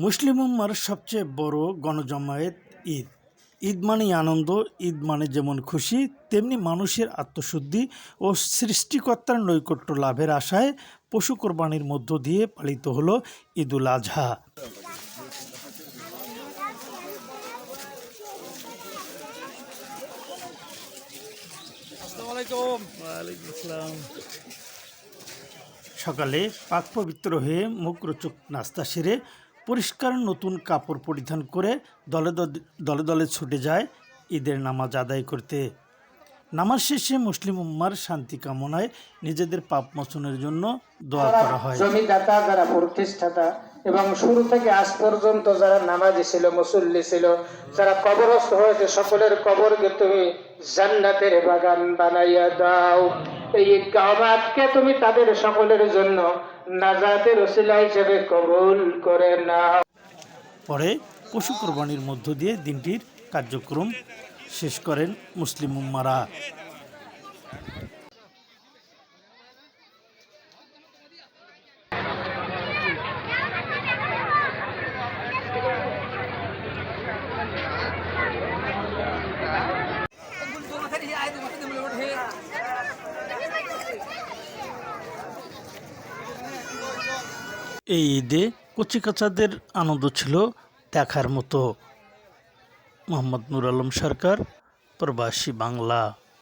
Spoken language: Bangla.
মুসলিম উম্মার সবচেয়ে বড় গণজমায়েত ঈদ। ঈদ মানেই আনন্দ, ঈদ মানে যেমন খুশি, তেমনি মানুষের আত্মশুদ্ধি ও সৃষ্টিকর্তার নৈকট্য লাভের আশায় পশু কোরবানির মধ্য দিয়ে পালিত হলো ঈদুল আজহা। সকালে পাক পবিত্র হয়ে মুখরোচক নাস্তা সেরে পরিষ্কার নতুন কাপড় পরিধান করে দলে দলে দলে ছুটে যায় ঈদের নামাজ আদায় করতে। নামাজ শেষে মুসলিম উম্মার শান্তি কামনায় নিজেদের পাপ মোচনের জন্য দোয়া করা হয়। জমিদাতা যারা প্রতিষ্ঠাতা এবং শুরু থেকে আজ পর্যন্ত যারা নামাজি ছিল, মুসল্লি ছিল, যারা কবরস্থ হয়েছে, সকলের কবরকে তুমি জান্নাতের বাগান বানাইয়া দাও। এই ঈদগাহকে তুমি তাদের সকলের জন্য নাজাতের ওসিলা হিসেবে কবুল করে নাও। পরে পশু কোরবানির মধ্য দিয়ে দিনটির কার্যক্রম শেষ করেন মুসলিম উম্মারা। এই ঈদে কচিকাচাদের আনন্দ ছিল দেখার মতো। মোহাম্মদ নুর আলম সরকার, প্রবাসী বাংলা।